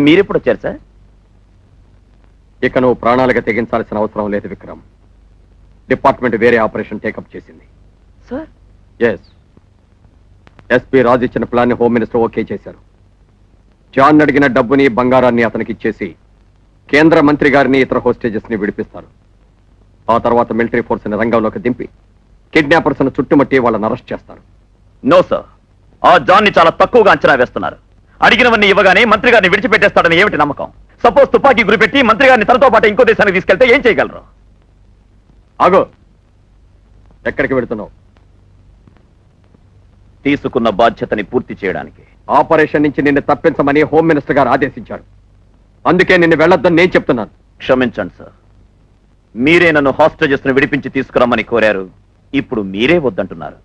మీరెప్పుడు వచ్చారు సార్? ఇక నువ్వు ప్రాణాలుగా తెగించాల్సిన అవసరం లేదు విక్రమ్. డిపార్ట్మెంట్ వేరే ఆపరేషన్ టేకప్ చేసింది. సార్? ఎస్. ఎస్పీ రాజు ఇచ్చిన ప్లాన్ ని హోమ్ మినిస్టర్ ఓకే చేశారు. జాన్ అడిగిన డబ్బుని బంగారాన్ని అతనికి ఇచ్చేసి కేంద్ర మంత్రి గారిని ఇతర హోస్టేజెస్ ని విడిపిస్తారు. ఆ తర్వాత మిలిటరీ ఫోర్స్ ని రంగంలోకి దింపి కిడ్నాపర్స్ ను చుట్టుముట్టి వాళ్ళని అరెస్ట్ చేస్తారు. నో సార్, ఆ జాన్ ని చాలా తక్కువగా అంచనా వేస్తున్నారు. అడిగినవన్నీ ఇవ్వగానే మంత్రి గారిని విడిచిపెట్టేస్తాడని ఏమిటి నమ్మకం? సపోజ్ తుపాకీ గురిపెట్టి మంత్రి గారిని తనతో పాటు ఇంకో దేశానికి తీసుకెళ్తే ఏం చేయగలరు? ఆగో, ఎక్కడికి వెళుతున్నావు? తీసుకున్న బాధ్యతని పూర్తి చేయడానికి. ఆపరేషన్ నుంచి నిన్ను తప్పించమని హోమ్ మినిస్టర్ గారు ఆదేశించారు. అందుకే నిన్ను వెళ్ళొద్దని నేను చెప్తున్నాను. క్షమించండి సార్, మీరే నన్ను హాస్టేజెస్ ను విడిపించి తీసుకురమ్మని కోరారు. ఇప్పుడు మీరే వద్దంటున్నారు.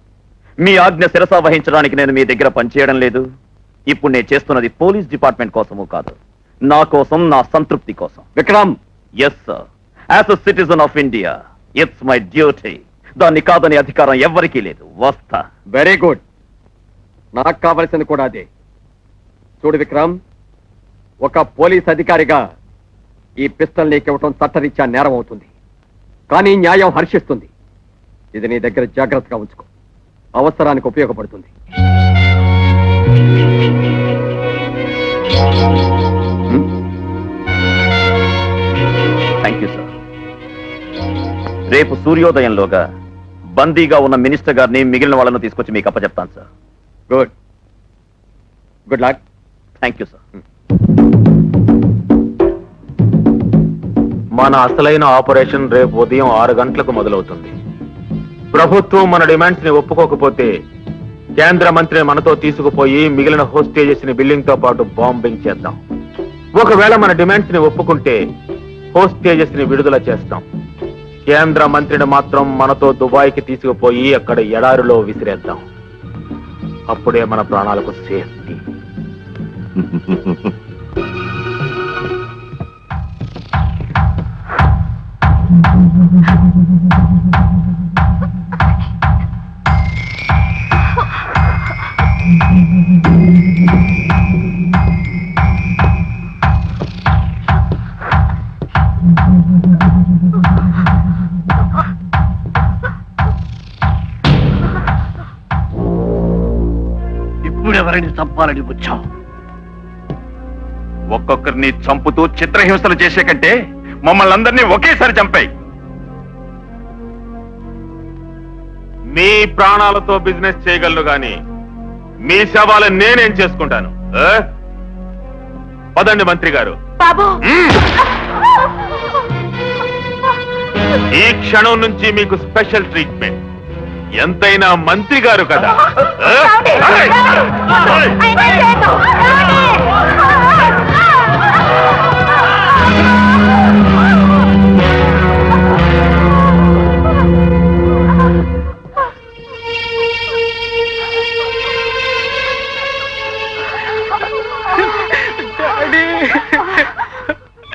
మీ ఆజ్ఞ శిరసా వహించడానికి నేను మీ దగ్గర పనిచేయడం లేదు. ఇప్పుడు నేను చేస్తున్నది పోలీస్ డిపార్ట్మెంట్ కోసము కాదు, నా కోసం, నా సంతృప్తి కోసం. Vikram! Yes sir, as a citizen of India it's my duty. దాన్ని కాదని అధికారం ఎవ్వరికీ లేదు. వస్తా. Very good. నాకు కావలసింది కూడా అదే. చూడు విక్రమ్, ఒక పోలీస్ అధికారిగా ఈ పిస్టల్ నీకు ఇవ్వటం చట్టరీత్యా నేరం అవుతుంది. కానీ న్యాయం హర్షిస్తుంది. ఇది నీ దగ్గర జాగ్రత్తగా ఉంచుకో, అవసరానికి ఉపయోగపడుతుంది. Thank you sir. రేపు సూర్యోదయంలోగా బందీగా ఉన్న మినిస్టర్ గారిని మిగిలిన వాళ్ళను తీసుకొచ్చి మీకు అప్పచెప్తాను sir. Good. Good luck. Thank you sir. మన అసలైన ఆపరేషన్ రేపు ఉదయం 6 గంటలకు మొదలవుతుంది. ప్రభుత్వం మన డిమాండ్స్ ని ఒప్పుకోకపోతే కేంద్ర మంత్రిని మనతో తీసుకుపోయి మిగిలిన హోస్టేజెస్ ని బిల్డింగ్ తో పాటు బాంబింగ్ చేద్దాం. ఒకవేళ మన డిమాండ్స్ ని ఒప్పుకుంటే హోస్టేజెస్ ని విడుదల చేస్తాం. కేంద్ర మంత్రిని మాత్రం మనతో దుబాయ్కి తీసుకుపోయి అక్కడ ఎడారిలో విసిరేద్దాం. అప్పుడే మన ప్రాణాలకు సేఫ్టీ. ఇప్పుడెవరిని చంపాలని వచ్చావు? ఒక్కొక్కరిని చంపుతూ చిత్రహింసలు చేసే కంటే మమ్మల్ని అందరినీ ఒకేసారి చంపాయి. మీ ప్రాణాలతో బిజినెస్ చేయగలరు గాని మీ శవాలు నేనేం చేసుకుంటాను? పదండి మంత్రి గారు. ఈ క్షణం నుంచి మీకు స్పెషల్ ట్రీట్మెంట్. ఎంతైనా మంత్రి గారు కదా.